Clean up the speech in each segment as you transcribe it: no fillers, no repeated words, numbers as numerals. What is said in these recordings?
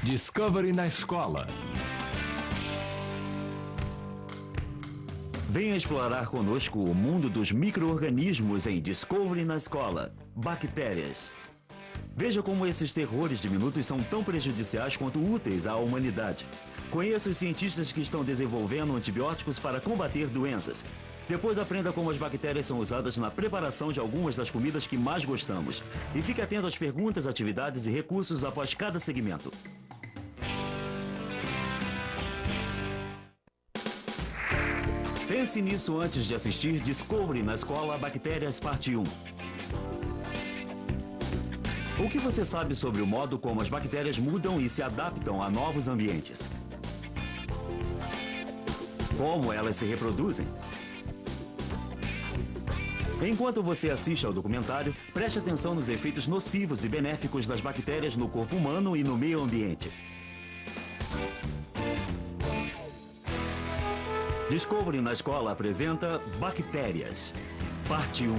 Discovery na Escola. Venha explorar conosco o mundo dos micro-organismos em Discovery na Escola. Bactérias. Veja como esses terrores diminutos são tão prejudiciais quanto úteis à humanidade. Conheça os cientistas que estão desenvolvendo antibióticos para combater doenças. Depois aprenda como as bactérias são usadas na preparação de algumas das comidas que mais gostamos. E fique atento às perguntas, atividades e recursos após cada segmento. Pense nisso antes de assistir Discovery na Escola Bactérias Parte 1. O que você sabe sobre o modo como as bactérias mudam e se adaptam a novos ambientes? Como elas se reproduzem? Enquanto você assiste ao documentário, preste atenção nos efeitos nocivos e benéficos das bactérias no corpo humano e no meio ambiente. Discovery na Escola apresenta Bactérias, Parte 1.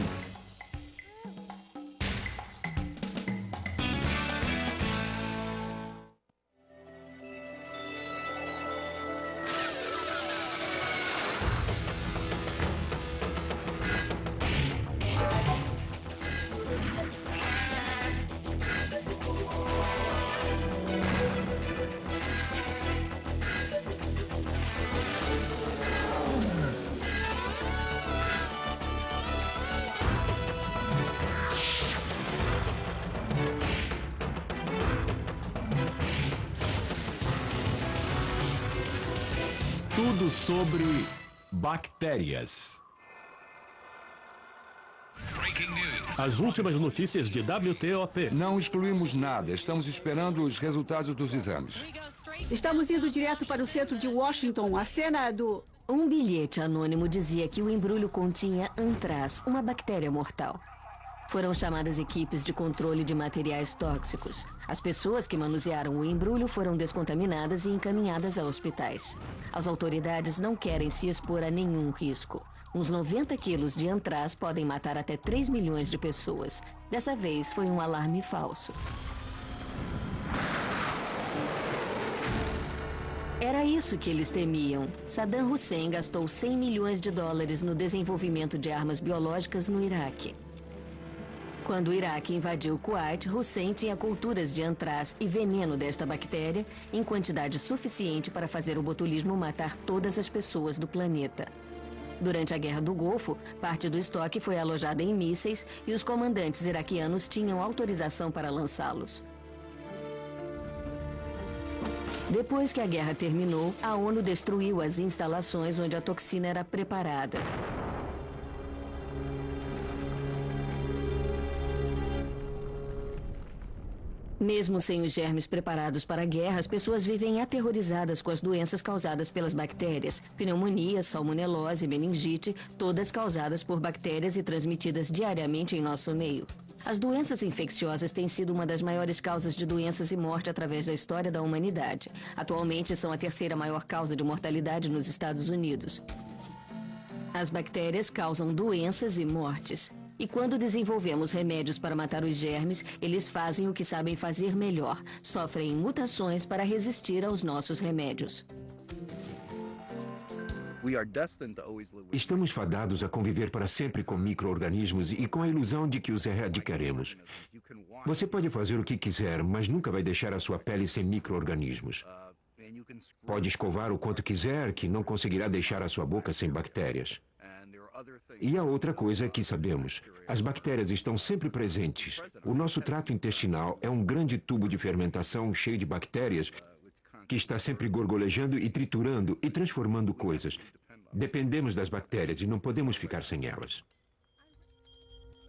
Tudo sobre bactérias. As últimas notícias de WTOP. Não excluímos nada. Estamos esperando os resultados dos exames. Estamos indo direto para o centro de Washington. A cena do... Um bilhete anônimo dizia que o embrulho continha antraz, uma bactéria mortal. Foram chamadas equipes de controle de materiais tóxicos. As pessoas que manusearam o embrulho foram descontaminadas e encaminhadas a hospitais. As autoridades não querem se expor a nenhum risco. Uns 90 quilos de antraz podem matar até 3 milhões de pessoas. Dessa vez foi um alarme falso. Era isso que eles temiam. Saddam Hussein gastou 100 milhões de dólares no desenvolvimento de armas biológicas no Iraque. Quando o Iraque invadiu o Kuwait, Hussein tinha culturas de antraz e veneno desta bactéria em quantidade suficiente para fazer o botulismo matar todas as pessoas do planeta. Durante a Guerra do Golfo, parte do estoque foi alojada em mísseis e os comandantes iraquianos tinham autorização para lançá-los. Depois que a guerra terminou, a ONU destruiu as instalações onde a toxina era preparada. Mesmo sem os germes preparados para a guerra, as pessoas vivem aterrorizadas com as doenças causadas pelas bactérias. Pneumonia, salmonelose, meningite, todas causadas por bactérias e transmitidas diariamente em nosso meio. As doenças infecciosas têm sido uma das maiores causas de doenças e morte através da história da humanidade. Atualmente, são a terceira maior causa de mortalidade nos Estados Unidos. As bactérias causam doenças e mortes. E quando desenvolvemos remédios para matar os germes, eles fazem o que sabem fazer melhor. Sofrem mutações para resistir aos nossos remédios. Estamos fadados a conviver para sempre com micro-organismos e com a ilusão de que os erradicaremos. Você pode fazer o que quiser, mas nunca vai deixar a sua pele sem micro-organismos. Pode escovar o quanto quiser, que não conseguirá deixar a sua boca sem bactérias. E a outra coisa que sabemos, as bactérias estão sempre presentes. O nosso trato intestinal é um grande tubo de fermentação cheio de bactérias que está sempre gorgolejando e triturando e transformando coisas. Dependemos das bactérias e não podemos ficar sem elas.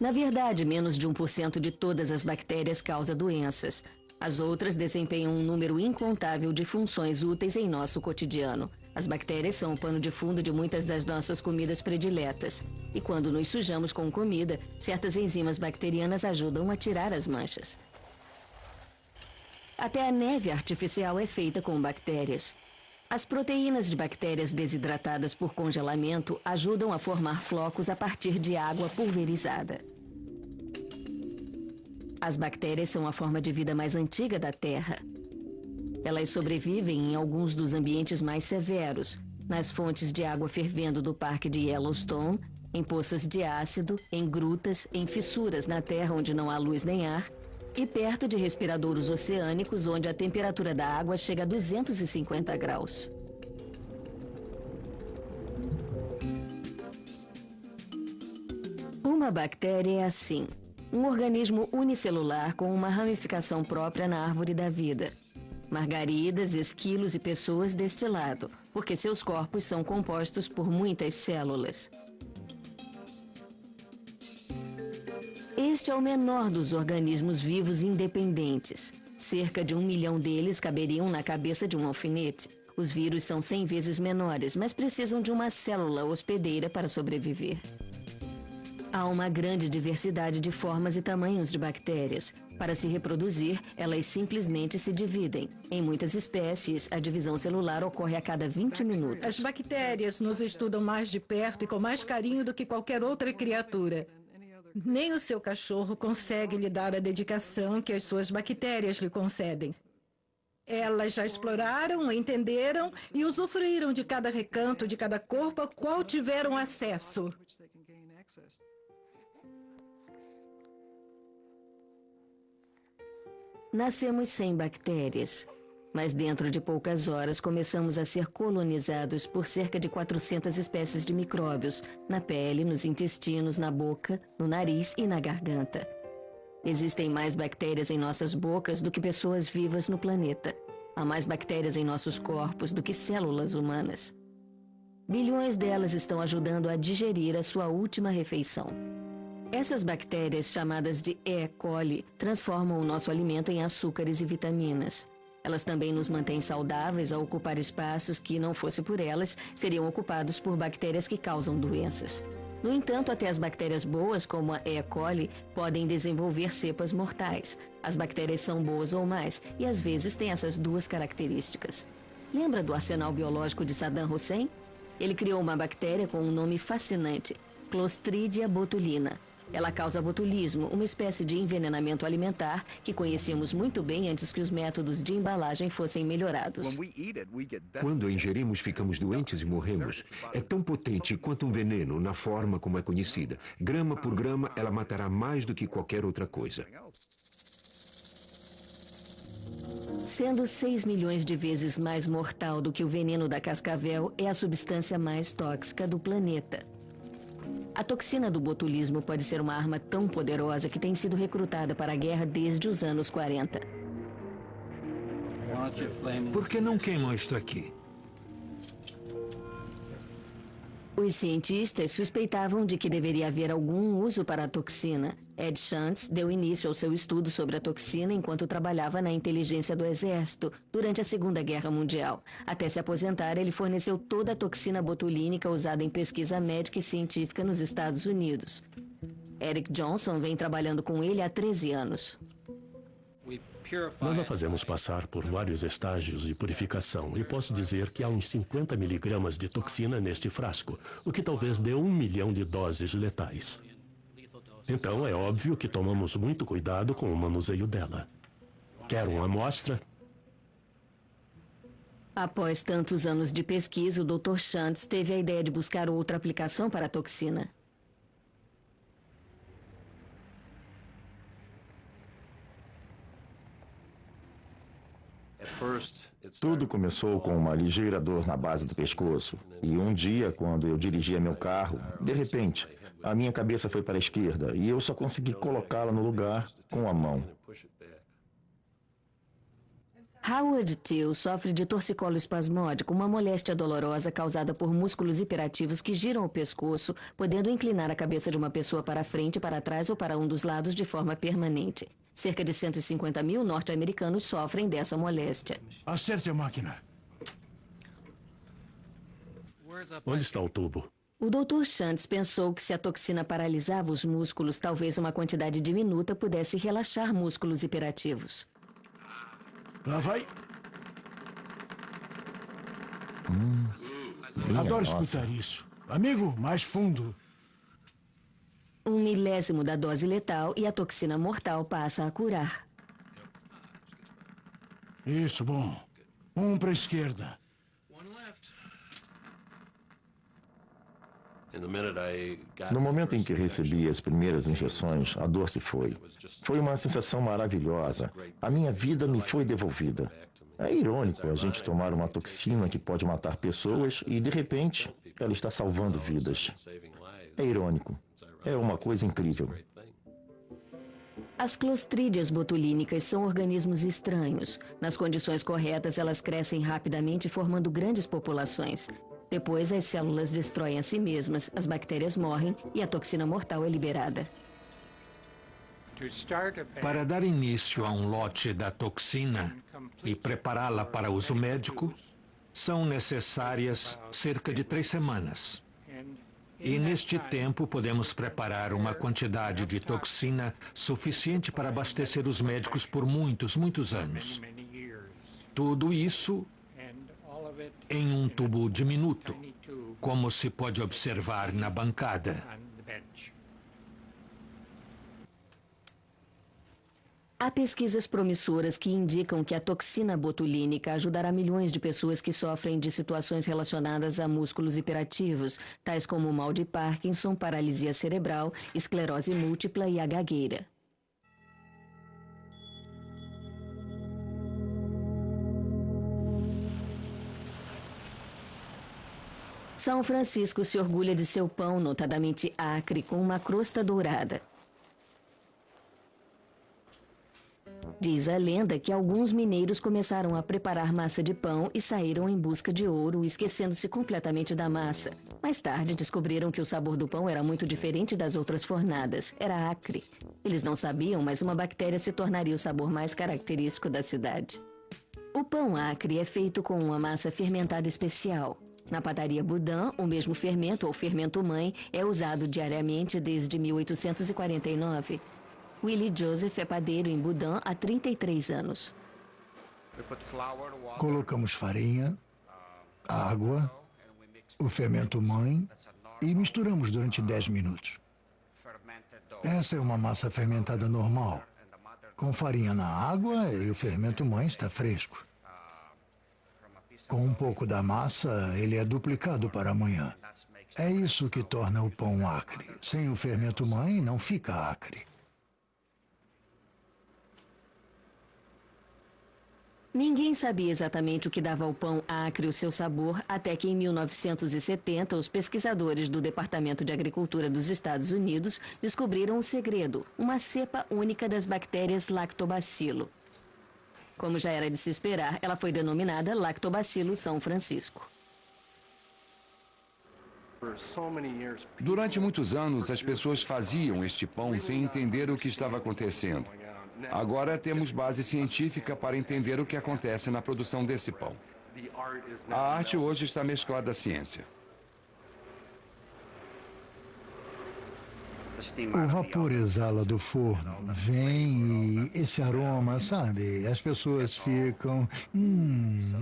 Na verdade, menos de 1% de todas as bactérias causa doenças. As outras desempenham um número incontável de funções úteis em nosso cotidiano. As bactérias são o pano de fundo de muitas das nossas comidas prediletas. E quando nos sujamos com comida, certas enzimas bacterianas ajudam a tirar as manchas. Até a neve artificial é feita com bactérias. As proteínas de bactérias desidratadas por congelamento ajudam a formar flocos a partir de água pulverizada. As bactérias são a forma de vida mais antiga da Terra. Elas sobrevivem em alguns dos ambientes mais severos, nas fontes de água fervendo do Parque de Yellowstone, em poças de ácido, em grutas, em fissuras na terra onde não há luz nem ar, e perto de respiradouros oceânicos onde a temperatura da água chega a 250 graus. Uma bactéria é assim, um organismo unicelular com uma ramificação própria na árvore da vida. Margaridas, esquilos e pessoas deste lado, porque seus corpos são compostos por muitas células. Este é o menor dos organismos vivos independentes. Cerca de 1 milhão deles caberiam na cabeça de um alfinete. Os vírus são 100 vezes menores, mas precisam de uma célula hospedeira para sobreviver. Há uma grande diversidade de formas e tamanhos de bactérias. Para se reproduzir, elas simplesmente se dividem. Em muitas espécies, a divisão celular ocorre a cada 20 minutos. As bactérias nos estudam mais de perto e com mais carinho do que qualquer outra criatura. Nem o seu cachorro consegue lhe dar a dedicação que as suas bactérias lhe concedem. Elas já exploraram, entenderam e usufruíram de cada recanto, de cada corpo ao qual tiveram acesso. Nascemos sem bactérias, mas dentro de poucas horas começamos a ser colonizados por cerca de 400 espécies de micróbios, na pele, nos intestinos, na boca, no nariz e na garganta. Existem mais bactérias em nossas bocas do que pessoas vivas no planeta. Há mais bactérias em nossos corpos do que células humanas. Bilhões delas estão ajudando a digerir a sua última refeição. Essas bactérias, chamadas de E. coli, transformam o nosso alimento em açúcares e vitaminas. Elas também nos mantêm saudáveis ao ocupar espaços que, não fosse por elas, seriam ocupados por bactérias que causam doenças. No entanto, até as bactérias boas, como a E. coli, podem desenvolver cepas mortais. As bactérias são boas ou más, e às vezes têm essas duas características. Lembra do arsenal biológico de Saddam Hussein? Ele criou uma bactéria com um nome fascinante, Clostridia botulina. Ela causa botulismo, uma espécie de envenenamento alimentar que conhecíamos muito bem antes que os métodos de embalagem fossem melhorados. Quando a ingerimos, ficamos doentes e morremos. É tão potente quanto um veneno na forma como é conhecida. Grama por grama, ela matará mais do que qualquer outra coisa. Sendo 6 milhões de vezes mais mortal do que o veneno da cascavel, é a substância mais tóxica do planeta. A toxina do botulismo pode ser uma arma tão poderosa que tem sido recrutada para a guerra desde os anos 40. Por que não queimam isto aqui? Os cientistas suspeitavam de que deveria haver algum uso para a toxina. Ed Shantz deu início ao seu estudo sobre a toxina enquanto trabalhava na inteligência do Exército durante a Segunda Guerra Mundial. Até se aposentar, ele forneceu toda a toxina botulínica usada em pesquisa médica e científica nos Estados Unidos. Eric Johnson vem trabalhando com ele há 13 anos. Nós a fazemos passar por vários estágios de purificação e posso dizer que há uns 50 miligramas de toxina neste frasco, o que talvez dê 1 milhão de doses letais. Então é óbvio que tomamos muito cuidado com o manuseio dela. Quer uma amostra? Após tantos anos de pesquisa, o Dr. Shantz teve a ideia de buscar outra aplicação para a toxina. Tudo começou com uma ligeira dor na base do pescoço. E um dia, quando eu dirigia meu carro, de repente, a minha cabeça foi para a esquerda e eu só consegui colocá-la no lugar com a mão. Howard Till sofre de torcicolo espasmódico, uma moléstia dolorosa causada por músculos hiperativos que giram o pescoço, podendo inclinar a cabeça de uma pessoa para frente, para trás ou para um dos lados de forma permanente. Cerca de 150 mil norte-americanos sofrem dessa moléstia. Acerte a máquina. Onde está o tubo? O Dr. Shantz pensou que se a toxina paralisava os músculos, talvez uma quantidade diminuta pudesse relaxar músculos hiperativos. Lá vai. Minha Adoro nossa. escutar isso. Amigo, mais fundo. 1 milésimo da dose letal e a toxina mortal passa a curar. Isso, bom. Um para a esquerda. No momento em que recebi as primeiras injeções, a dor se foi. Foi uma sensação maravilhosa. A minha vida me foi devolvida. É irônico a gente tomar uma toxina que pode matar pessoas e, de repente, ela está salvando vidas. É irônico. É uma coisa incrível. As clostrídeas botulínicas são organismos estranhos. Nas condições corretas, elas crescem rapidamente, formando grandes populações. Depois, as células destroem a si mesmas, as bactérias morrem e a toxina mortal é liberada. Para dar início a um lote da toxina e prepará-la para uso médico, são necessárias cerca de 3 semanas. E neste tempo podemos preparar uma quantidade de toxina suficiente para abastecer os médicos por muitos anos. Tudo isso em um tubo diminuto, como se pode observar na bancada. Há pesquisas promissoras que indicam que a toxina botulínica ajudará milhões de pessoas que sofrem de situações relacionadas a músculos hiperativos, tais como mal de Parkinson, paralisia cerebral, esclerose múltipla e a gagueira. São Francisco se orgulha de seu pão, notadamente acre, com uma crosta dourada. Diz a lenda que alguns mineiros começaram a preparar massa de pão e saíram em busca de ouro, esquecendo-se completamente da massa. Mais tarde, descobriram que o sabor do pão era muito diferente das outras fornadas. Era acre. Eles não sabiam, mas uma bactéria se tornaria o sabor mais característico da cidade. O pão acre é feito com uma massa fermentada especial. Na padaria Boudin, o mesmo fermento, ou fermento-mãe, é usado diariamente desde 1849. Willie Joseph é padeiro em Boudin há 33 anos. Colocamos farinha, água, o fermento-mãe e misturamos durante 10 minutos. Essa é uma massa fermentada normal. Com farinha na água e o fermento-mãe está fresco. Com um pouco da massa, ele é duplicado para amanhã. É isso que torna o pão acre. Sem o fermento-mãe, não fica acre. Ninguém sabia exatamente o que dava ao pão acre o seu sabor, até que em 1970 os pesquisadores do Departamento de Agricultura dos Estados Unidos descobriram o segredo, uma cepa única das bactérias Lactobacillus. Como já era de se esperar, ela foi denominada Lactobacillus São Francisco. Durante muitos anos, as pessoas faziam este pão sem entender o que estava acontecendo. Agora temos base científica para entender o que acontece na produção desse pão. A arte hoje está mesclada à ciência. O vapor exala do forno, vem e esse aroma, sabe? As pessoas ficam,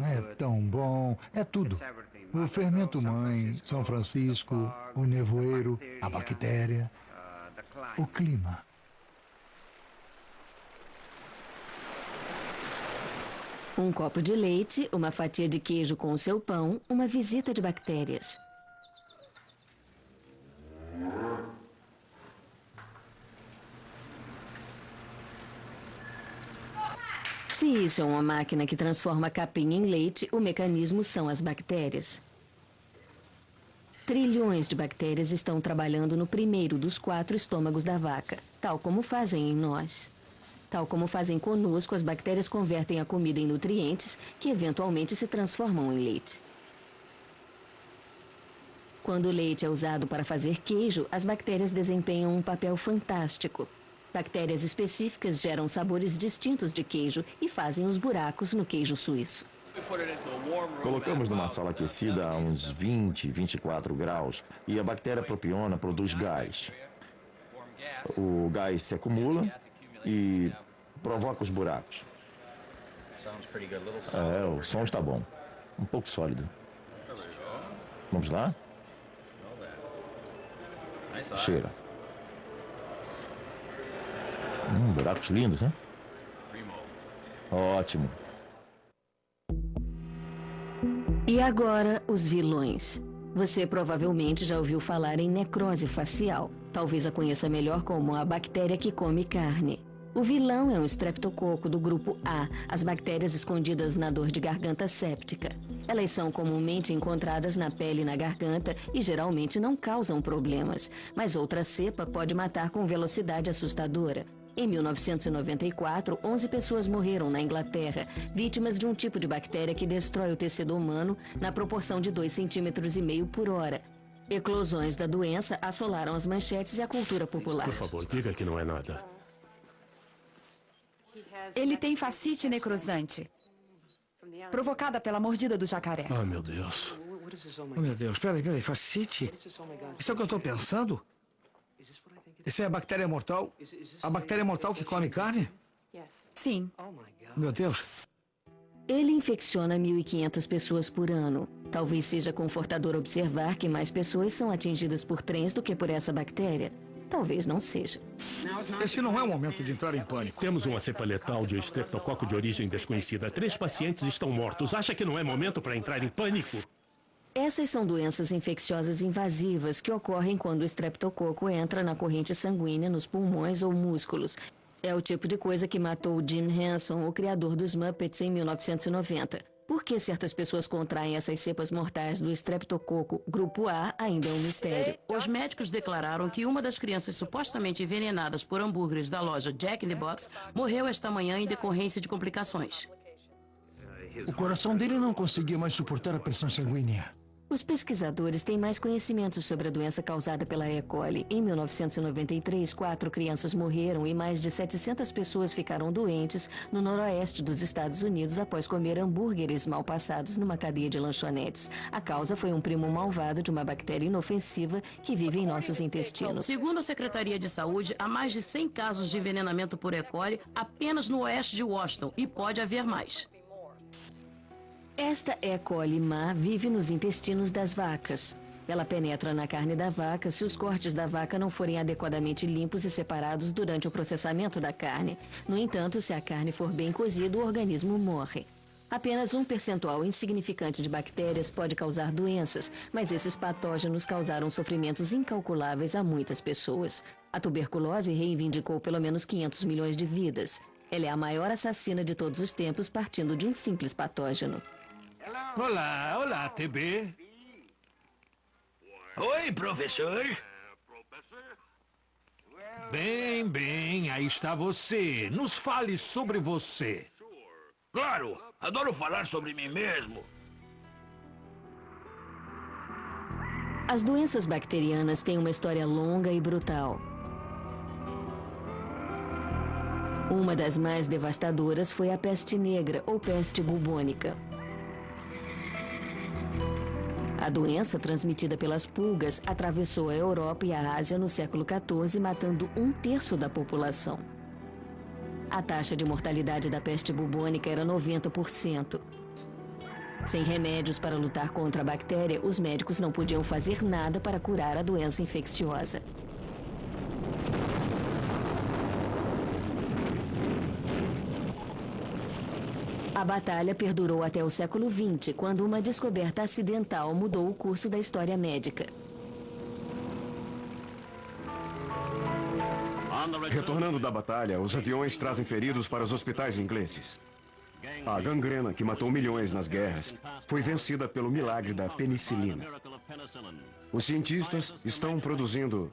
é tão bom, é tudo. O fermento-mãe, São Francisco, o nevoeiro, a bactéria, o clima. Um copo de leite, uma fatia de queijo com o seu pão, uma visita de bactérias. Se isso é uma máquina que transforma capim em leite, o mecanismo são as bactérias. Trilhões de bactérias estão trabalhando no primeiro dos 4 estômagos da vaca, tal como fazem em nós. Tal como fazem conosco, as bactérias convertem a comida em nutrientes que eventualmente se transformam em leite. Quando o leite é usado para fazer queijo, as bactérias desempenham um papel fantástico. Bactérias específicas geram sabores distintos de queijo e fazem os buracos no queijo suíço. Colocamos numa sala aquecida a uns 20, 24 graus e a bactéria propiona produz gás. O gás se acumula e provoca os buracos. O som está bom. Um pouco sólido. Vamos lá? Cheira. Buracos lindos, né? Ótimo. E agora, os vilões. Você provavelmente já ouviu falar em necrose facial. Talvez a conheça melhor como a bactéria que come carne. O vilão é um streptococo do grupo A, as bactérias escondidas na dor de garganta séptica. Elas são comumente encontradas na pele e na garganta e geralmente não causam problemas, mas outra cepa pode matar com velocidade assustadora. Em 1994, 11 pessoas morreram na Inglaterra, vítimas de um tipo de bactéria que destrói o tecido humano na proporção de 2,5 cm por hora. Eclosões da doença assolaram as manchetes e a cultura popular. Por favor, diga que não é nada. Ele tem fascite necrosante, provocada pela mordida do jacaré. Ah, meu Deus. Oh, meu Deus, peraí, fascite? Isso é o que eu estou pensando? Isso é a bactéria mortal? A bactéria mortal que come carne? Sim. Meu Deus. Ele infecciona 1.500 pessoas por ano. Talvez seja confortador observar que mais pessoas são atingidas por trens do que por essa bactéria. Talvez não seja. Esse não é o momento de entrar em pânico. Temos uma cepa letal de estreptococo de origem desconhecida. 3 pacientes estão mortos. Acha que não é momento para entrar em pânico? Essas são doenças infecciosas invasivas que ocorrem quando o estreptococo entra na corrente sanguínea nos pulmões ou músculos. É o tipo de coisa que matou Jim Henson, o criador dos Muppets, em 1990. Por que certas pessoas contraem essas cepas mortais do estreptococo grupo A ainda é um mistério. Os médicos declararam que uma das crianças supostamente envenenadas por hambúrgueres da loja Jack in the Box morreu esta manhã em decorrência de complicações. O coração dele não conseguia mais suportar a pressão sanguínea. Os pesquisadores têm mais conhecimentos sobre a doença causada pela E. coli. Em 1993, 4 crianças morreram e mais de 700 pessoas ficaram doentes no noroeste dos Estados Unidos após comer hambúrgueres mal passados numa cadeia de lanchonetes. A causa foi um primo malvado de uma bactéria inofensiva que vive em nossos intestinos. Segundo a Secretaria de Saúde, há mais de 100 casos de envenenamento por E. coli apenas no oeste de Washington e pode haver mais. Esta E. coli má vive nos intestinos das vacas. Ela penetra na carne da vaca se os cortes da vaca não forem adequadamente limpos e separados durante o processamento da carne. No entanto, se a carne for bem cozida, o organismo morre. Apenas um percentual insignificante de bactérias pode causar doenças, mas esses patógenos causaram sofrimentos incalculáveis a muitas pessoas. A tuberculose reivindicou pelo menos 500 milhões de vidas. Ela é a maior assassina de todos os tempos, partindo de um simples patógeno. Olá, TB. Oi, professor. Bem, aí está você. Nos fale sobre você. Claro, adoro falar sobre mim mesmo. As doenças bacterianas têm uma história longa e brutal. Uma das mais devastadoras foi a peste negra ou peste bubônica. A doença, transmitida pelas pulgas, atravessou a Europa e a Ásia no século XIV, matando 1/3 da população. A taxa de mortalidade da peste bubônica era 90%. Sem remédios para lutar contra a bactéria, os médicos não podiam fazer nada para curar a doença infecciosa. A batalha perdurou até o século XX, quando uma descoberta acidental mudou o curso da história médica. Retornando da batalha, os aviões trazem feridos para os hospitais ingleses. A gangrena, que matou milhões nas guerras, foi vencida pelo milagre da penicilina. Os cientistas estão produzindo...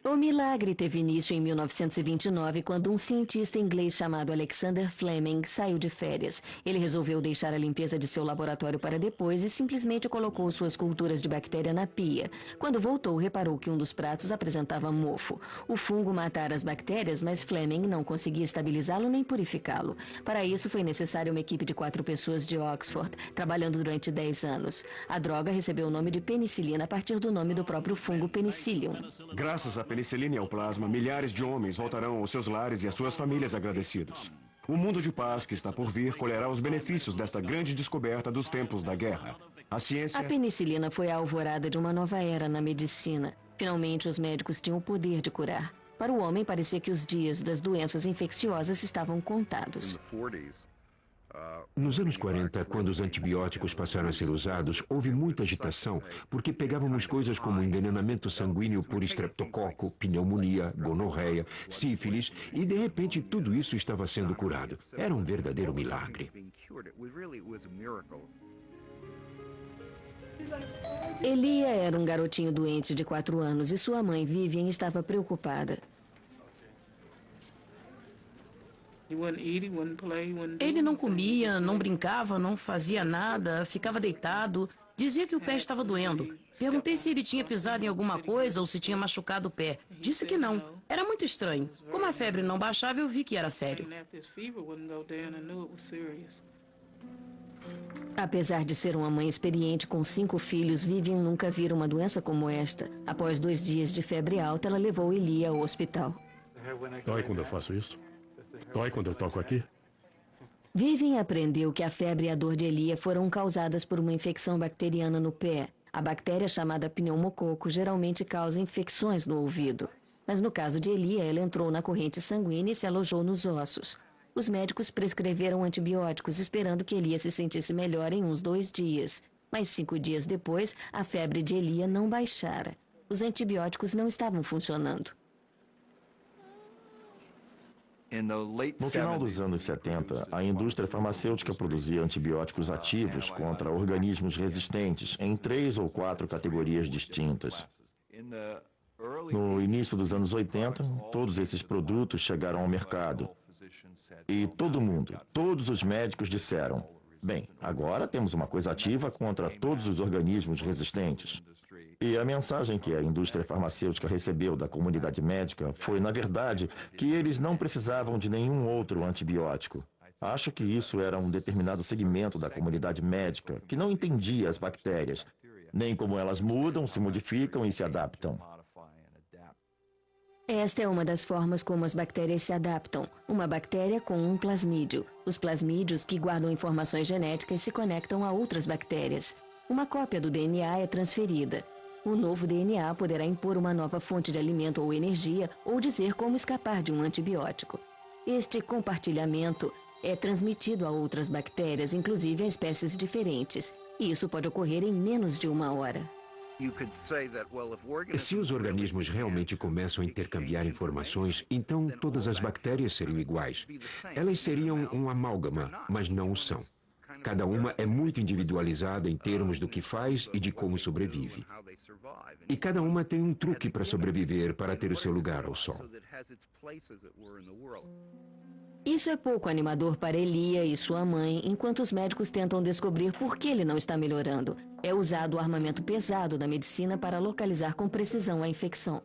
O milagre teve início em 1929, quando um cientista inglês chamado Alexander Fleming saiu de férias. Ele resolveu deixar a limpeza de seu laboratório para depois e simplesmente colocou suas culturas de bactéria na pia. Quando voltou, reparou que um dos pratos apresentava mofo. O fungo matara as bactérias, mas Fleming não conseguia estabilizá-lo nem purificá-lo. Para isso, foi necessária uma equipe de 4 pessoas de Oxford, trabalhando durante 10 anos. A droga recebeu o nome de penicilina a partir do nome do próprio fungo Penicillium. Graças à penicilina e ao plasma, milhares de homens voltarão aos seus lares e às suas famílias agradecidos. O mundo de paz que está por vir colherá os benefícios desta grande descoberta dos tempos da guerra. A ciência... A penicilina foi a alvorada de uma nova era na medicina. Finalmente, os médicos tinham o poder de curar. Para o homem, parecia que os dias das doenças infecciosas estavam contados. Nos anos 40, quando os antibióticos passaram a ser usados, houve muita agitação, porque pegávamos coisas como envenenamento sanguíneo por estreptococo, pneumonia, gonorreia, sífilis, e de repente tudo isso estava sendo curado. Era um verdadeiro milagre. Elia era um garotinho doente de 4 anos e sua mãe, Vivian, estava preocupada. Ele não comia, não brincava, não fazia nada, ficava deitado. Dizia que o pé estava doendo. Perguntei se ele tinha pisado em alguma coisa ou se tinha machucado o pé. Disse que não. Era muito estranho. Como a febre não baixava, eu vi que era sério. Apesar de ser uma mãe experiente com 5 filhos, Vivian nunca vira uma doença como esta. Após 2 dias de febre alta, ela levou Elia ao hospital. Dói quando eu faço isso? Dói quando eu toco aqui? Vivian aprendeu que a febre e a dor de Elia foram causadas por uma infecção bacteriana no pé. A bactéria chamada pneumococo geralmente causa infecções no ouvido. Mas no caso de Elia, ela entrou na corrente sanguínea e se alojou nos ossos. Os médicos prescreveram antibióticos esperando que Elia se sentisse melhor em uns 2 dias. Mas 5 dias depois, a febre de Elia não baixara. Os antibióticos não estavam funcionando. No final dos anos 70, a indústria farmacêutica produzia antibióticos ativos contra organismos resistentes em 3 ou 4 categorias distintas. No início dos anos 80, todos esses produtos chegaram ao mercado. E todo mundo, todos os médicos disseram: bem, agora temos uma coisa ativa contra todos os organismos resistentes. E a mensagem que a indústria farmacêutica recebeu da comunidade médica foi, na verdade, que eles não precisavam de nenhum outro antibiótico. Acho que isso era um determinado segmento da comunidade médica que não entendia as bactérias, nem como elas mudam, se modificam e se adaptam. Esta é uma das formas como as bactérias se adaptam. Uma bactéria com um plasmídio. Os plasmídios, que guardam informações genéticas, se conectam a outras bactérias. Uma cópia do DNA é transferida. O novo DNA poderá impor uma nova fonte de alimento ou energia ou dizer como escapar de um antibiótico. Este compartilhamento é transmitido a outras bactérias, inclusive a espécies diferentes. E isso pode ocorrer em menos de 1 hora. Se os organismos realmente começam a intercambiar informações, então todas as bactérias seriam iguais. Elas seriam um amálgama, mas não o são. Cada uma é muito individualizada em termos do que faz e de como sobrevive. E cada uma tem um truque para sobreviver, para ter o seu lugar ao sol. Isso é pouco animador para Elia e sua mãe, enquanto os médicos tentam descobrir por que ele não está melhorando. É usado o armamento pesado da medicina para localizar com precisão a infecção.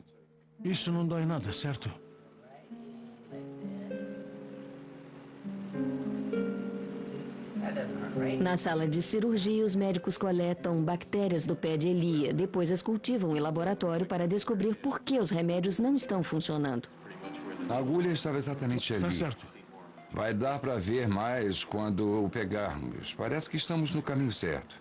Isso não dói nada, certo? Na sala de cirurgia, os médicos coletam bactérias do pé de Elia, depois as cultivam em laboratório para descobrir por que os remédios não estão funcionando. A agulha estava exatamente ali. Está certo. Vai dar para ver mais quando o pegarmos. Parece que estamos no caminho certo.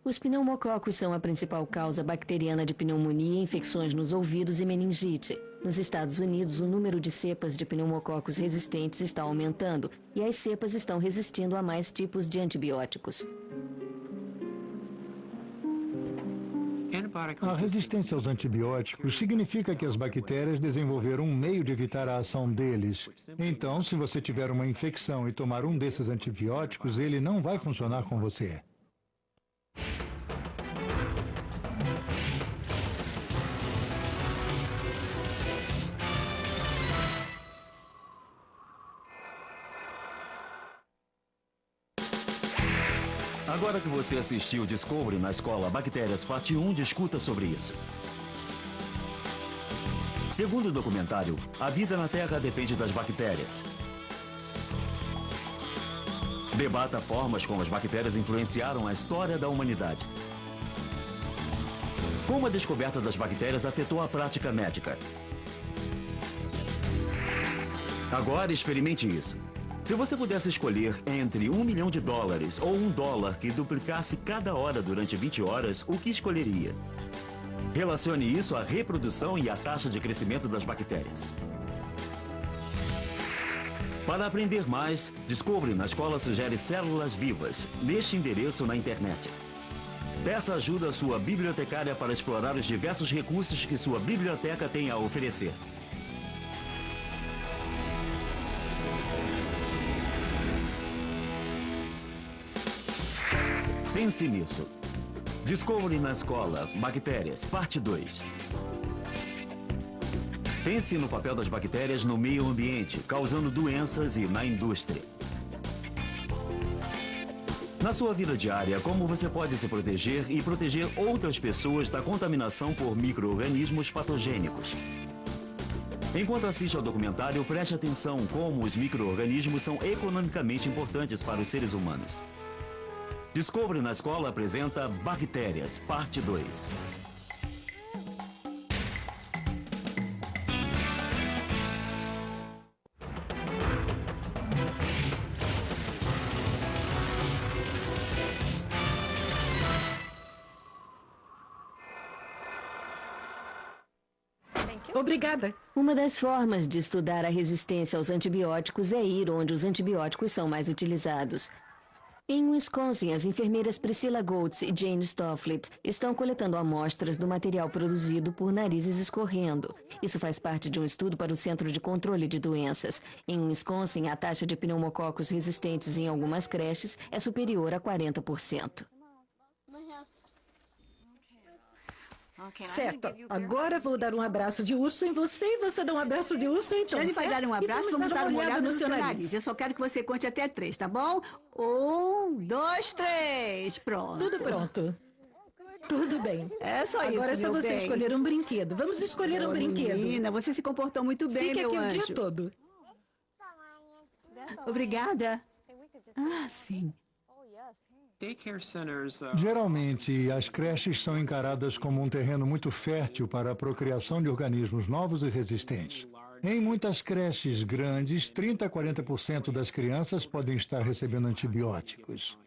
Os pneumococos são a principal causa bacteriana de pneumonia, infecções nos ouvidos e meningite. Nos Estados Unidos, o número de cepas de pneumococos resistentes está aumentando e as cepas estão resistindo a mais tipos de antibióticos. A resistência aos antibióticos significa que as bactérias desenvolveram um meio de evitar a ação deles. Então, se você tiver uma infecção e tomar um desses antibióticos, ele não vai funcionar com você. Agora que você assistiu Discovery na Escola Bactérias Parte 1, discuta sobre isso. Segundo o documentário, a vida na Terra depende das bactérias. Debata formas como as bactérias influenciaram a história da humanidade. Como a descoberta das bactérias afetou a prática médica. Agora experimente isso. Se você pudesse escolher entre $1 milhão ou $1 que duplicasse cada hora durante 20 horas, o que escolheria? Relacione isso à reprodução e à taxa de crescimento das bactérias. Para aprender mais, Discovery na Escola sugere células vivas, neste endereço na internet. Peça ajuda à sua bibliotecária para explorar os diversos recursos que sua biblioteca tem a oferecer. Pense nisso. Discovery na Escola, Bactérias, parte 2. Pense no papel das bactérias no meio ambiente, causando doenças e na indústria. Na sua vida diária, como você pode se proteger e proteger outras pessoas da contaminação por micro-organismos patogênicos? Enquanto assiste ao documentário, preste atenção como os micro-organismos são economicamente importantes para os seres humanos. Discovery na Escola apresenta Bactérias, parte 2. Obrigada. Uma das formas de estudar a resistência aos antibióticos é ir onde os antibióticos são mais utilizados. Em Wisconsin, as enfermeiras Priscilla Goltz e Jane Stofflet estão coletando amostras do material produzido por narizes escorrendo. Isso faz parte de um estudo para o Centro de Controle de Doenças. Em Wisconsin, a taxa de pneumococos resistentes em algumas creches é superior a 40%. Certo. Agora vou dar um abraço de urso em você e você dá um abraço de urso então, Ele vai dar um abraço e vamos dar uma olhada no seu nariz. Eu só quero que você conte até 3, tá bom? 1, 2, 3. Pronto. Tudo pronto. Tudo bem. É só isso, Agora é só você bem. escolher um brinquedo. Vamos escolher um brinquedo. Menina, você se comportou muito bem, Fique meu aqui anjo. o dia todo. Obrigada. Ah, sim. Geralmente, as creches são encaradas como um terreno muito fértil para a procriação de organismos novos e resistentes. Em muitas creches grandes, 30 a 40% das crianças podem estar recebendo antibióticos.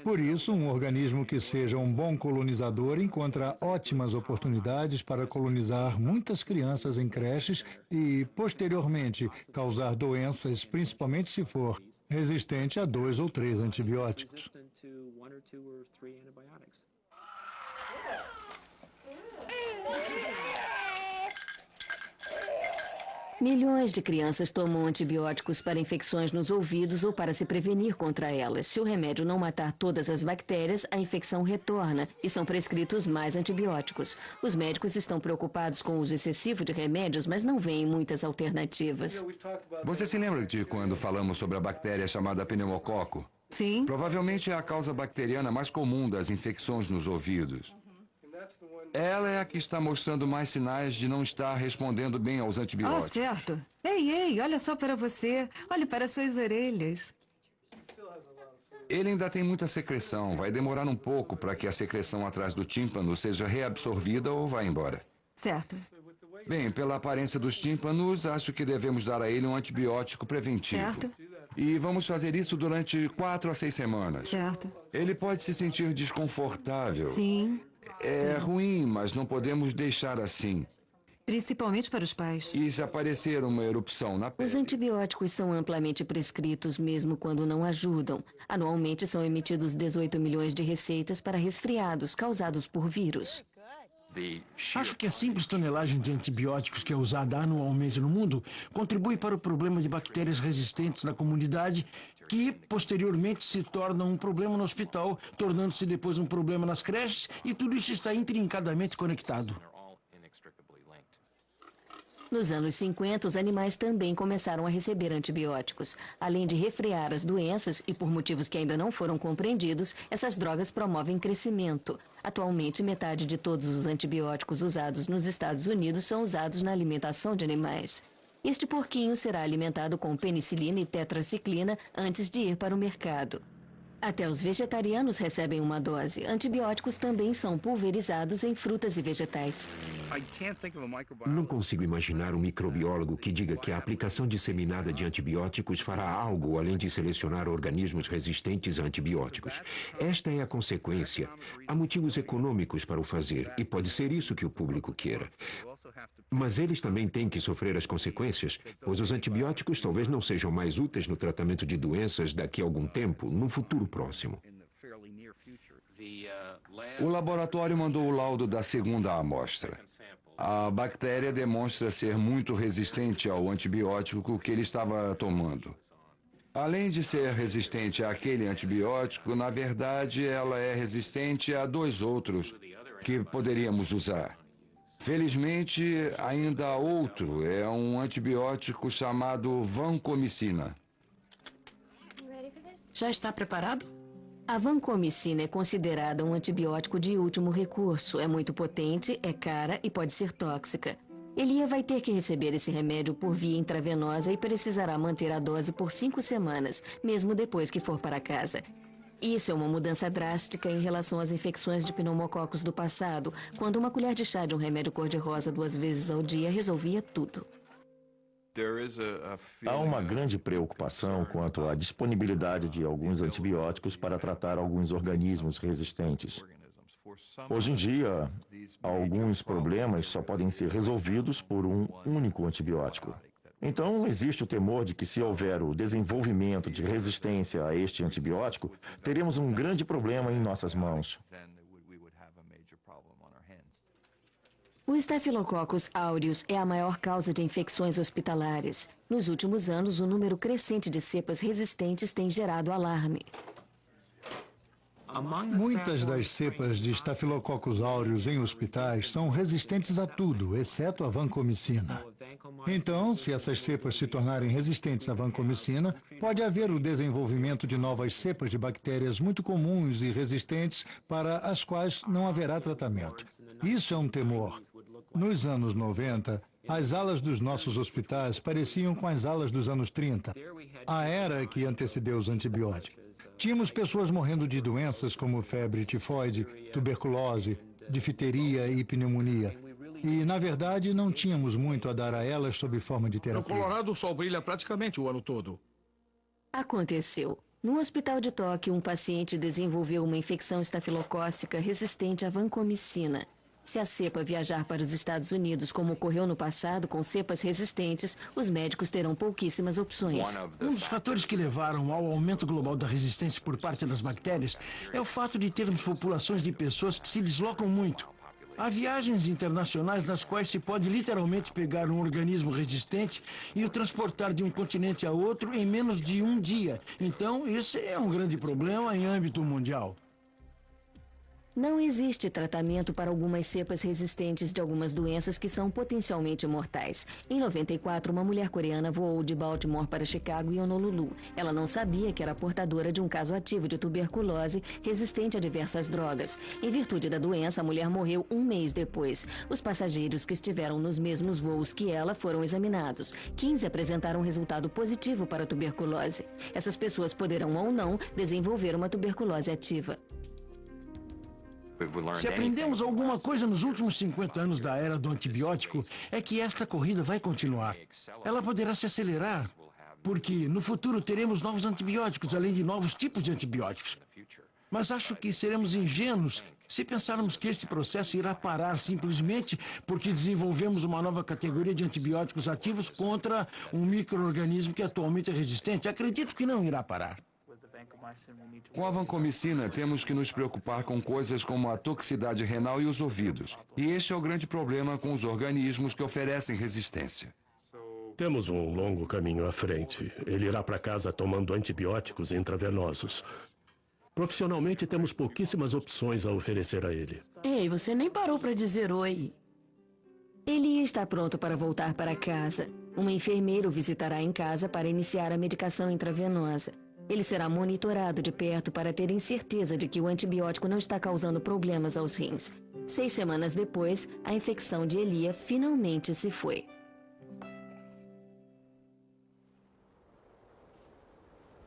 Por isso, um organismo que seja um bom colonizador encontra ótimas oportunidades para colonizar muitas crianças em creches e, posteriormente, causar doenças, principalmente se for resistente a 2 ou 3 antibióticos. Milhões de crianças tomam antibióticos para infecções nos ouvidos ou para se prevenir contra elas. Se o remédio não matar todas as bactérias, a infecção retorna e são prescritos mais antibióticos. Os médicos estão preocupados com o uso excessivo de remédios, mas não veem muitas alternativas. Você se lembra de quando falamos sobre a bactéria chamada pneumococo? Sim. Provavelmente é a causa bacteriana mais comum das infecções nos ouvidos. Ela é a que está mostrando mais sinais de não estar respondendo bem aos antibióticos. Certo. Ei, olha só para você. Olhe para suas orelhas. Ele ainda tem muita secreção. Vai demorar um pouco para que a secreção atrás do tímpano seja reabsorvida ou vá embora. Certo. Bem, pela aparência dos tímpanos, acho que devemos dar a ele um antibiótico preventivo. Certo. E vamos fazer isso durante 4 a 6 semanas. Certo. Ele pode se sentir desconfortável. Sim. É ruim, mas não podemos deixar assim. Principalmente para os pais. E se aparecer uma erupção na pele? Os antibióticos são amplamente prescritos mesmo quando não ajudam. Anualmente são emitidos 18 milhões de receitas para resfriados causados por vírus. Acho que a simples tonelagem de antibióticos que é usada anualmente no mundo contribui para o problema de bactérias resistentes na comunidade, que posteriormente se torna um problema no hospital, tornando-se depois um problema nas creches, e tudo isso está intrincadamente conectado. Nos anos 50, os animais também começaram a receber antibióticos. Além de refrear as doenças, e por motivos que ainda não foram compreendidos, essas drogas promovem crescimento. Atualmente, metade de todos os antibióticos usados nos Estados Unidos são usados na alimentação de animais. Este porquinho será alimentado com penicilina e tetraciclina antes de ir para o mercado. Até os vegetarianos recebem uma dose. Antibióticos também são pulverizados em frutas e vegetais. Não consigo imaginar um microbiólogo que diga que a aplicação disseminada de antibióticos fará algo além de selecionar organismos resistentes a antibióticos. Esta é a consequência. Há motivos econômicos para o fazer, e pode ser isso que o público queira. Mas eles também têm que sofrer as consequências, pois os antibióticos talvez não sejam mais úteis no tratamento de doenças daqui a algum tempo, no futuro próximo. O laboratório mandou o laudo da segunda amostra. A bactéria demonstra ser muito resistente ao antibiótico que ele estava tomando. Além de ser resistente àquele antibiótico, na verdade, ela é resistente a 2 outros que poderíamos usar. Felizmente, ainda há outro. É um antibiótico chamado vancomicina. Já está preparado? A vancomicina é considerada um antibiótico de último recurso. É muito potente, é cara e pode ser tóxica. Elia vai ter que receber esse remédio por via intravenosa e precisará manter a dose por 5 semanas, mesmo depois que for para casa. Isso é uma mudança drástica em relação às infecções de pneumococos do passado, quando uma colher de chá de um remédio cor-de-rosa 2 vezes ao dia resolvia tudo. Há uma grande preocupação quanto à disponibilidade de alguns antibióticos para tratar alguns organismos resistentes. Hoje em dia, alguns problemas só podem ser resolvidos por um único antibiótico. Então, existe o temor de que, se houver o desenvolvimento de resistência a este antibiótico, teremos um grande problema em nossas mãos. O Staphylococcus aureus é a maior causa de infecções hospitalares. Nos últimos anos, o número crescente de cepas resistentes tem gerado alarme. Muitas das cepas de Staphylococcus aureus em hospitais são resistentes a tudo, exceto a vancomicina. Então, se essas cepas se tornarem resistentes à vancomicina, pode haver o desenvolvimento de novas cepas de bactérias muito comuns e resistentes para as quais não haverá tratamento. Isso é um temor. Nos anos 90, as alas dos nossos hospitais pareciam com as alas dos anos 30, a era que antecedeu os antibióticos. Tínhamos pessoas morrendo de doenças como febre tifoide, tuberculose, difteria e pneumonia. E, na verdade, não tínhamos muito a dar a elas sob forma de terapia. No Colorado, o sol brilha praticamente o ano todo. Aconteceu. No hospital de Tóquio, um paciente desenvolveu uma infecção estafilocócica resistente à vancomicina. Se a cepa viajar para os Estados Unidos, como ocorreu no passado com cepas resistentes, os médicos terão pouquíssimas opções. Um dos fatores que levaram ao aumento global da resistência por parte das bactérias é o fato de termos populações de pessoas que se deslocam muito. Há viagens internacionais nas quais se pode literalmente pegar um organismo resistente e o transportar de um continente a outro em menos de um dia. Então, esse é um grande problema em âmbito mundial. Não existe tratamento para algumas cepas resistentes de algumas doenças que são potencialmente mortais. Em 94, uma mulher coreana voou de Baltimore para Chicago e Honolulu. Ela não sabia que era portadora de um caso ativo de tuberculose resistente a diversas drogas. Em virtude da doença, a mulher morreu 1 mês depois. Os passageiros que estiveram nos mesmos voos que ela foram examinados. 15 apresentaram resultado positivo para a tuberculose. Essas pessoas poderão ou não desenvolver uma tuberculose ativa. Se aprendemos alguma coisa nos últimos 50 anos da era do antibiótico, é que esta corrida vai continuar. Ela poderá se acelerar, porque no futuro teremos novos antibióticos, além de novos tipos de antibióticos. Mas acho que seremos ingênuos se pensarmos que este processo irá parar simplesmente porque desenvolvemos uma nova categoria de antibióticos ativos contra um micro-organismo que atualmente é resistente. Acredito que não irá parar. Com a vancomicina, temos que nos preocupar com coisas como a toxicidade renal e os ouvidos. E este é o grande problema com os organismos que oferecem resistência. Temos um longo caminho à frente. Ele irá para casa tomando antibióticos intravenosos. Profissionalmente, temos pouquíssimas opções a oferecer a ele. Ei, você nem parou para dizer oi. Ele está pronto para voltar para casa. Uma enfermeira o visitará em casa para iniciar a medicação intravenosa. Ele será monitorado de perto para terem certeza de que o antibiótico não está causando problemas aos rins. 6 semanas depois, a infecção de Elia finalmente se foi.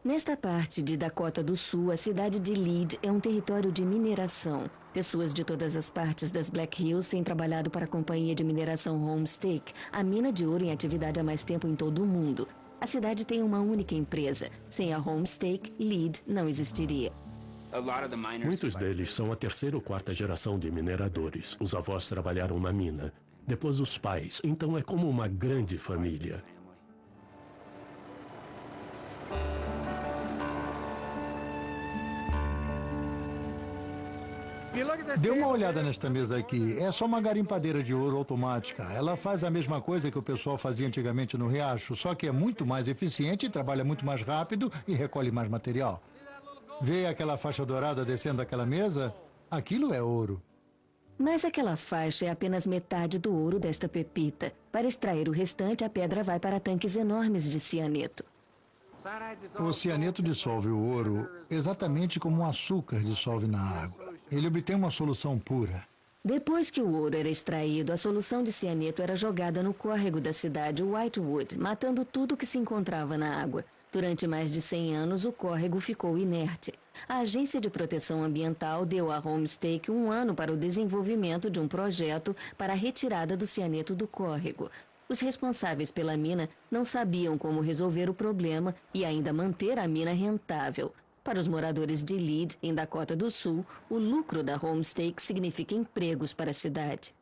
Nesta parte de Dakota do Sul, a cidade de Lead é um território de mineração. Pessoas de todas as partes das Black Hills têm trabalhado para a companhia de mineração Homestake, a mina de ouro em atividade há mais tempo em todo o mundo. A cidade tem uma única empresa. Sem a Homestake, Lead não existiria. Muitos deles são a 3ª ou 4ª geração de mineradores. Os avós trabalharam na mina. depois os pais. Então é como uma grande família. Dê uma olhada nesta mesa aqui. É só uma garimpadeira de ouro automática. Ela faz a mesma coisa que o pessoal fazia antigamente no riacho, só que é muito mais eficiente, trabalha muito mais rápido e recolhe mais material. Vê aquela faixa dourada descendo daquela mesa? Aquilo é ouro. Mas aquela faixa é apenas metade do ouro desta pepita. Para extrair o restante, a pedra vai para tanques enormes de cianeto. O cianeto dissolve o ouro exatamente como o açúcar dissolve na água. Ele obtém uma solução pura. Depois que o ouro era extraído, a solução de cianeto era jogada no córrego da cidade Whitewood, matando tudo que se encontrava na água. Durante mais de 100 anos, o córrego ficou inerte. A Agência de Proteção Ambiental deu à Homestake 1 ano para o desenvolvimento de um projeto para a retirada do cianeto do córrego. Os responsáveis pela mina não sabiam como resolver o problema e ainda manter a mina rentável. Para os moradores de Lead, em Dakota do Sul, o lucro da Homestake significa empregos para a cidade.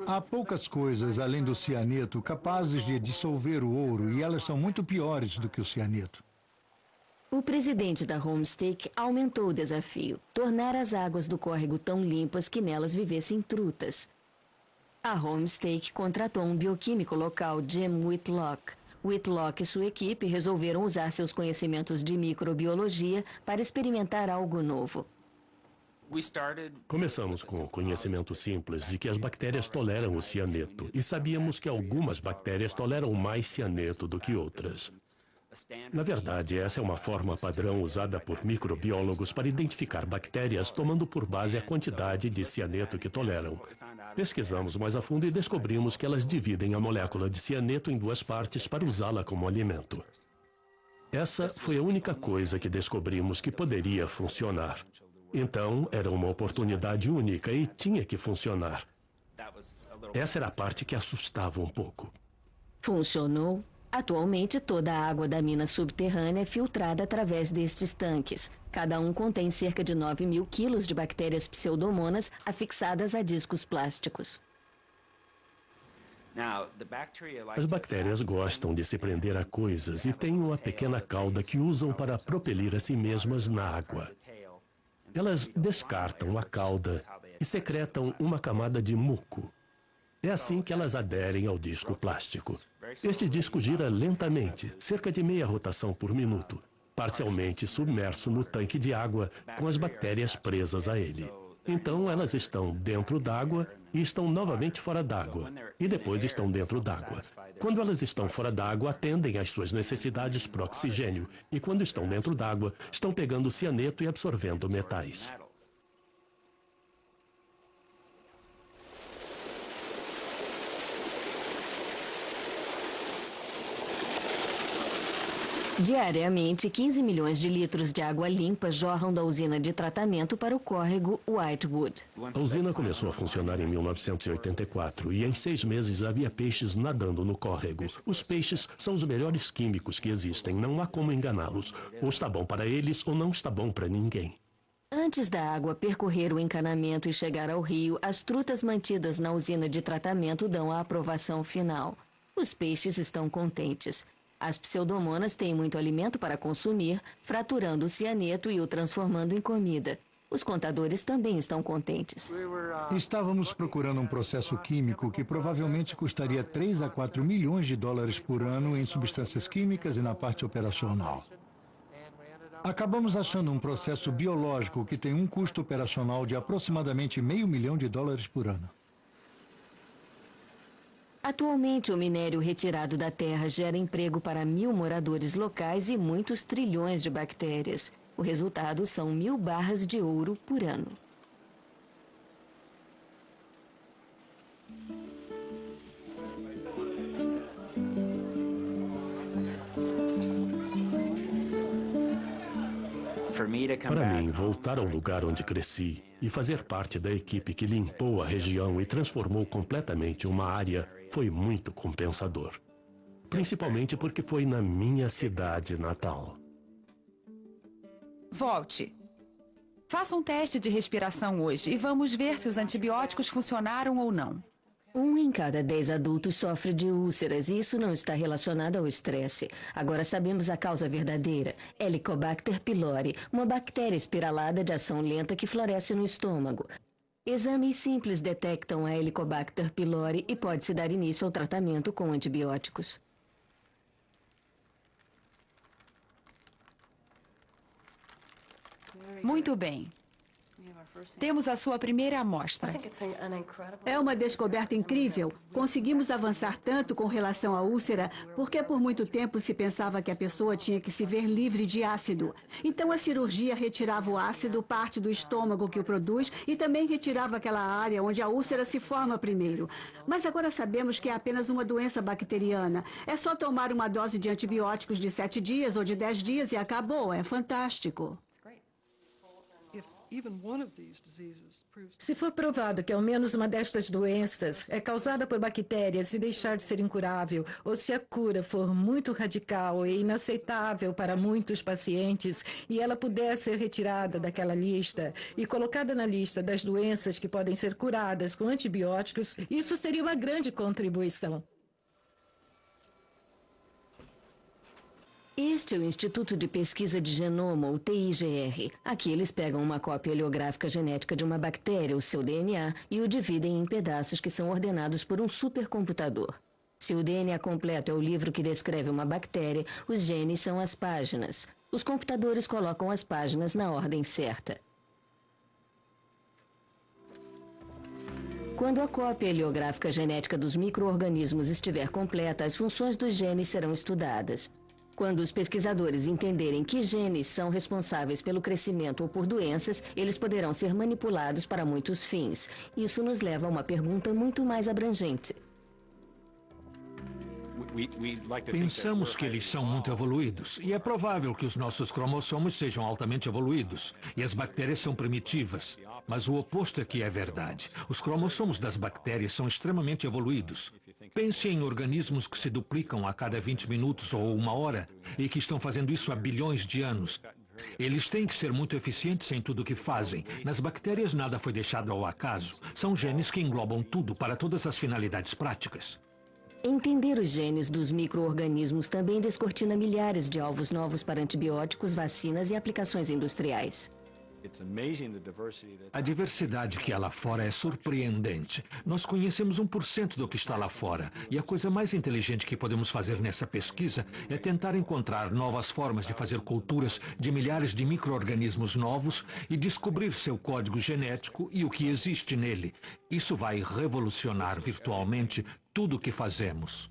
Há poucas coisas, além do cianeto, capazes de dissolver o ouro, e elas são muito piores do que o cianeto. O presidente da Homestake aumentou o desafio, tornar as águas do córrego tão limpas que nelas vivessem trutas. A Homestake contratou um bioquímico local, Jim Whitlock. Whitlock e sua equipe resolveram usar seus conhecimentos de microbiologia para experimentar algo novo. Começamos com o conhecimento simples de que as bactérias toleram o cianeto e sabíamos que algumas bactérias toleram mais cianeto do que outras. Na verdade, essa é uma forma padrão usada por microbiólogos para identificar bactérias, tomando por base a quantidade de cianeto que toleram. Pesquisamos mais a fundo e descobrimos que elas dividem a molécula de cianeto em 2 partes para usá-la como alimento. Essa foi a única coisa que descobrimos que poderia funcionar. Então, era uma oportunidade única e tinha que funcionar. Essa era a parte que assustava um pouco. Funcionou. Atualmente, toda a água da mina subterrânea é filtrada através destes tanques. Cada um contém cerca de 9.000 quilos de bactérias pseudomonas afixadas a discos plásticos. As bactérias gostam de se prender a coisas e têm uma pequena cauda que usam para propelir a si mesmas na água. Elas descartam a cauda e secretam uma camada de muco. É assim que elas aderem ao disco plástico. Este disco gira lentamente, cerca de meia rotação por minuto, parcialmente submerso no tanque de água, com as bactérias presas a ele. Então, elas estão dentro d'água e estão novamente fora d'água, e depois estão dentro d'água. Quando elas estão fora d'água, atendem às suas necessidades por oxigênio, e quando estão dentro d'água, estão pegando cianeto e absorvendo metais. Diariamente, 15 milhões de litros de água limpa jorram da usina de tratamento para o córrego Whitewood. A usina começou a funcionar em 1984 e em 6 meses havia peixes nadando no córrego. Os peixes são os melhores químicos que existem, não há como enganá-los. Ou está bom para eles ou não está bom para ninguém. Antes da água percorrer o encanamento e chegar ao rio, as trutas mantidas na usina de tratamento dão a aprovação final. Os peixes estão contentes. As pseudomonas têm muito alimento para consumir, fraturando o cianeto e o transformando em comida. Os contadores também estão contentes. Estávamos procurando um processo químico que provavelmente custaria 3 a 4 milhões de dólares por ano em substâncias químicas e na parte operacional. Acabamos achando um processo biológico que tem um custo operacional de aproximadamente $500 milhões por ano. Atualmente, o minério retirado da terra gera emprego para 1.000 moradores locais e muitos trilhões de bactérias. O resultado são 1.000 barras de ouro por ano. Para mim, voltar ao lugar onde cresci e fazer parte da equipe que limpou a região e transformou completamente uma área foi muito compensador. Principalmente porque foi na minha cidade natal. Volte. Faça um teste de respiração hoje e vamos ver se os antibióticos funcionaram ou não. 1 em cada 10 adultos sofre de úlceras e isso não está relacionado ao estresse. Agora sabemos a causa verdadeira. Helicobacter pylori, uma bactéria espiralada de ação lenta que floresce no estômago. Exames simples detectam a Helicobacter pylori e pode-se dar início ao tratamento com antibióticos. Muito bem. Temos a sua primeira amostra. É uma descoberta incrível. Conseguimos avançar tanto com relação à úlcera porque por muito tempo se pensava que a pessoa tinha que se ver livre de ácido. Então a cirurgia retirava o ácido, parte do estômago que o produz, e também retirava aquela área onde a úlcera se forma primeiro. Mas agora sabemos que é apenas uma doença bacteriana. É só tomar uma dose de antibióticos de 7 dias ou de 10 dias e acabou. É fantástico. Se for provado que ao menos uma destas doenças é causada por bactérias e deixar de ser incurável, ou se a cura for muito radical e inaceitável para muitos pacientes e ela puder ser retirada daquela lista e colocada na lista das doenças que podem ser curadas com antibióticos, isso seria uma grande contribuição. Este é o Instituto de Pesquisa de Genoma, o TIGR. Aqui eles pegam uma cópia heliográfica genética de uma bactéria, o seu DNA, e o dividem em pedaços que são ordenados por um supercomputador. Se o DNA completo é o livro que descreve uma bactéria, os genes são as páginas. Os computadores colocam as páginas na ordem certa. Quando a cópia heliográfica genética dos micro-organismos estiver completa, as funções dos genes serão estudadas. Quando os pesquisadores entenderem que genes são responsáveis pelo crescimento ou por doenças, eles poderão ser manipulados para muitos fins. Isso nos leva a uma pergunta muito mais abrangente. Pensamos que eles são muito evoluídos, e é provável que os nossos cromossomos sejam altamente evoluídos, e as bactérias são primitivas. Mas o oposto é que é verdade. Os cromossomos das bactérias são extremamente evoluídos. Pense em organismos que se duplicam a cada 20 minutos ou 1 hora, e que estão fazendo isso há bilhões de anos. Eles têm que ser muito eficientes em tudo o que fazem. Nas bactérias nada foi deixado ao acaso. São genes que englobam tudo para todas as finalidades práticas. Entender os genes dos micro-organismos também descortina milhares de alvos novos para antibióticos, vacinas e aplicações industriais. A diversidade que há lá fora é surpreendente. Nós conhecemos 1% do que está lá fora. E a coisa mais inteligente que podemos fazer nessa pesquisa é tentar encontrar novas formas de fazer culturas de milhares de micro-organismos novos e descobrir seu código genético e o que existe nele. Isso vai revolucionar virtualmente tudo o que fazemos.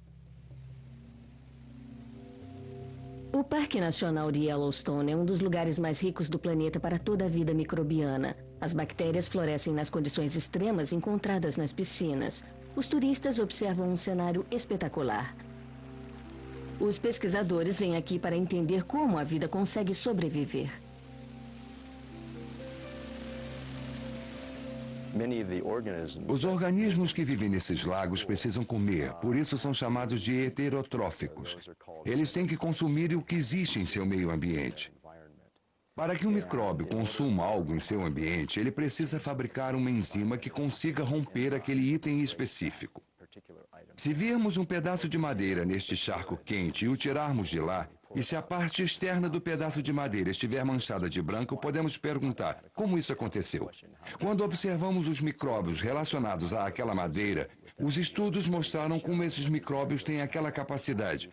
O Parque Nacional de Yellowstone é um dos lugares mais ricos do planeta para toda a vida microbiana. As bactérias florescem nas condições extremas encontradas nas piscinas. Os turistas observam um cenário espetacular. Os pesquisadores vêm aqui para entender como a vida consegue sobreviver. Os organismos que vivem nesses lagos precisam comer, por isso são chamados de heterotróficos. Eles têm que consumir o que existe em seu meio ambiente. Para que um micróbio consuma algo em seu ambiente, ele precisa fabricar uma enzima que consiga romper aquele item específico. Se virmos um pedaço de madeira neste charco quente e o tirarmos de lá, e se a parte externa do pedaço de madeira estiver manchada de branco, podemos perguntar como isso aconteceu. Quando observamos os micróbios relacionados àquela madeira, os estudos mostraram como esses micróbios têm aquela capacidade.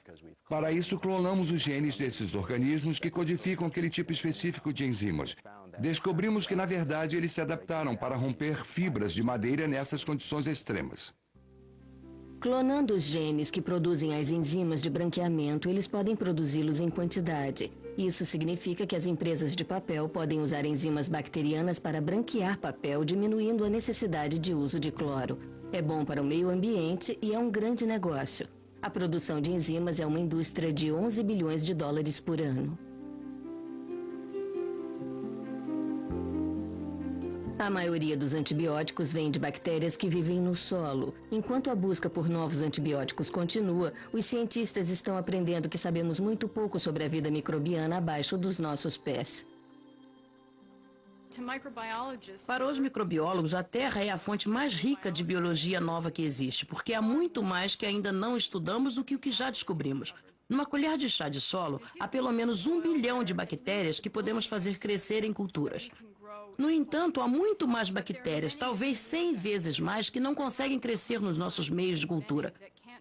Para isso, clonamos os genes desses organismos que codificam aquele tipo específico de enzimas. Descobrimos que, na verdade, eles se adaptaram para romper fibras de madeira nessas condições extremas. Clonando os genes que produzem as enzimas de branqueamento, eles podem produzi-los em quantidade. Isso significa que as empresas de papel podem usar enzimas bacterianas para branquear papel, diminuindo a necessidade de uso de cloro. É bom para o meio ambiente e é um grande negócio. A produção de enzimas é uma indústria de 11 bilhões de dólares por ano. A maioria dos antibióticos vem de bactérias que vivem no solo. Enquanto a busca por novos antibióticos continua, os cientistas estão aprendendo que sabemos muito pouco sobre a vida microbiana abaixo dos nossos pés. Para os microbiólogos, a Terra é a fonte mais rica de biologia nova que existe, porque há muito mais que ainda não estudamos do que o que já descobrimos. Numa colher de chá de solo, há pelo menos 1 bilhão de bactérias que podemos fazer crescer em culturas. No entanto, há muito mais bactérias, talvez 100 vezes mais, que não conseguem crescer nos nossos meios de cultura.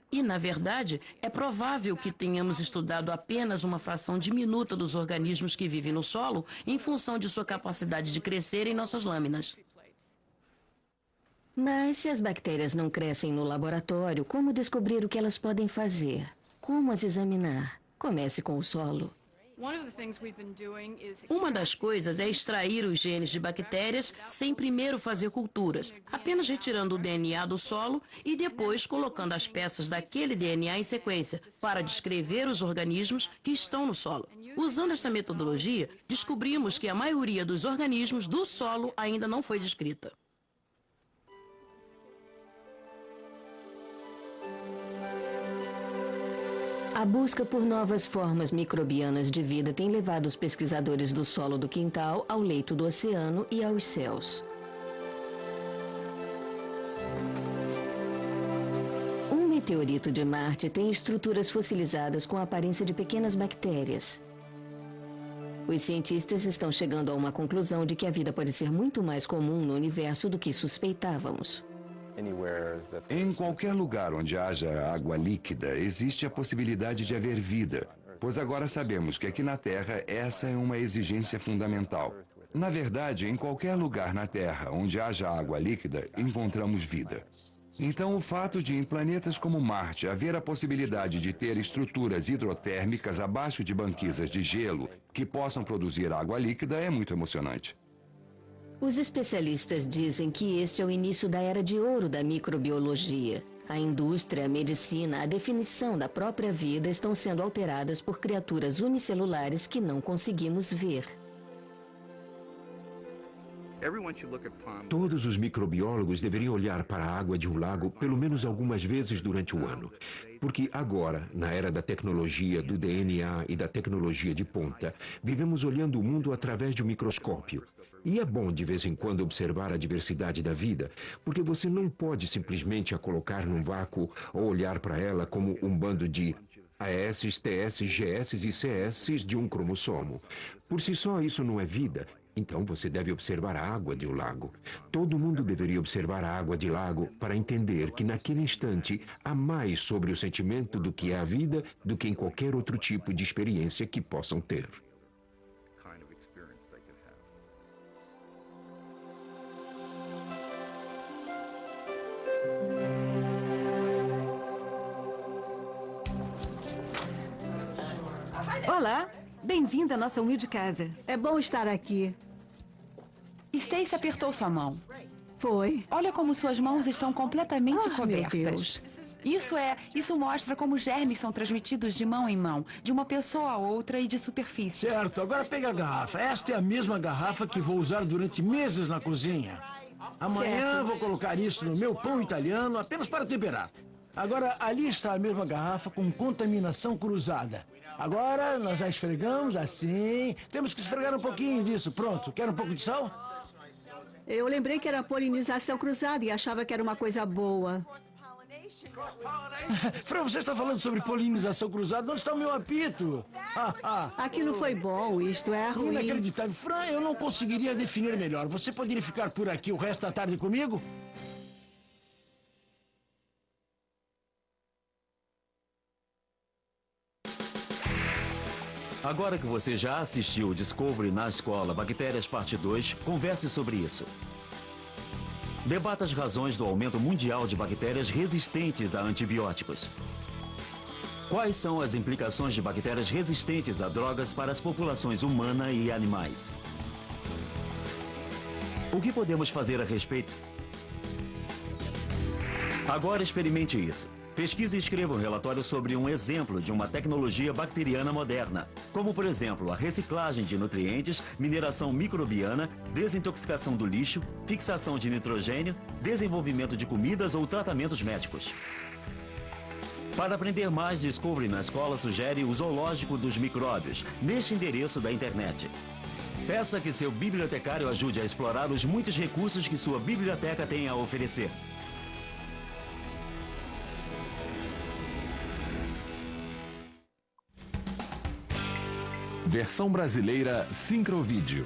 E, na verdade, é provável que tenhamos estudado apenas uma fração diminuta dos organismos que vivem no solo em função de sua capacidade de crescer em nossas lâminas. Mas se as bactérias não crescem no laboratório, como descobrir o que elas podem fazer? Como as examinar? Comece com o solo. Uma das coisas é extrair os genes de bactérias sem primeiro fazer culturas, apenas retirando o DNA do solo e depois colocando as peças daquele DNA em sequência para descrever os organismos que estão no solo. Usando esta metodologia, descobrimos que a maioria dos organismos do solo ainda não foi descrita. A busca por novas formas microbianas de vida tem levado os pesquisadores do solo do quintal ao leito do oceano e aos céus. Um meteorito de Marte tem estruturas fossilizadas com a aparência de pequenas bactérias. Os cientistas estão chegando a uma conclusão de que a vida pode ser muito mais comum no universo do que suspeitávamos. Em qualquer lugar onde haja água líquida, existe a possibilidade de haver vida, pois agora sabemos que aqui na Terra essa é uma exigência fundamental. Na verdade, em qualquer lugar na Terra onde haja água líquida, encontramos vida. Então, o fato de em planetas como Marte haver a possibilidade de ter estruturas hidrotérmicas abaixo de banquisas de gelo que possam produzir água líquida é muito emocionante. Os especialistas dizem que este é o início da era de ouro da microbiologia. A indústria, a medicina, a definição da própria vida estão sendo alteradas por criaturas unicelulares que não conseguimos ver. Todos os microbiólogos deveriam olhar para a água de um lago pelo menos algumas vezes durante o ano. Porque agora, na era da tecnologia, do DNA e da tecnologia de ponta, vivemos olhando o mundo através de um microscópio. E é bom de vez em quando observar a diversidade da vida, porque você não pode simplesmente a colocar num vácuo ou olhar para ela como um bando de AS, TS, GS e CS de um cromossomo. Por si só, isso não é vida. Então você deve observar a água de um lago. Todo mundo deveria observar a água de lago para entender que naquele instante há mais sobre o sentimento do que é a vida do que em qualquer outro tipo de experiência que possam ter. Olá, bem-vinda à nossa humilde casa. É bom estar aqui. Stacy apertou sua mão. Foi. Olha como suas mãos estão completamente cobertas. Meu Deus. Isso mostra como germes são transmitidos de mão em mão, de uma pessoa a outra e de superfície. Certo, agora pega a garrafa. Esta é a mesma garrafa que vou usar durante meses na cozinha. Amanhã vou colocar isso no meu pão italiano apenas para temperar. Agora, ali está a mesma garrafa com contaminação cruzada. Agora, nós já esfregamos assim. Temos que esfregar um pouquinho disso. Pronto. Quer um pouco de sal? Eu lembrei que era polinização cruzada e achava que era uma coisa boa. Fran, você está falando sobre polinização cruzada? Onde está o meu apito? Aqui não foi bom. Isto é ruim. Inacreditável. Fran, eu não conseguiria definir melhor. Você poderia ficar por aqui o resto da tarde comigo? Agora que você já assistiu o Discovery na Escola Bactérias Parte 2, converse sobre isso. Debata as razões do aumento mundial de bactérias resistentes a antibióticos. Quais são as implicações de bactérias resistentes a drogas para as populações humana e animais? O que podemos fazer a respeito? Agora experimente isso. Pesquise e escreva um relatório sobre um exemplo de uma tecnologia bacteriana moderna, como, por exemplo, a reciclagem de nutrientes, mineração microbiana, desintoxicação do lixo, fixação de nitrogênio, desenvolvimento de comidas ou tratamentos médicos. Para aprender mais, Discovery na Escola sugere o Zoológico dos Micróbios, neste endereço da internet. Peça que seu bibliotecário ajude a explorar os muitos recursos que sua biblioteca tem a oferecer. Versão brasileira Sincrovídeo.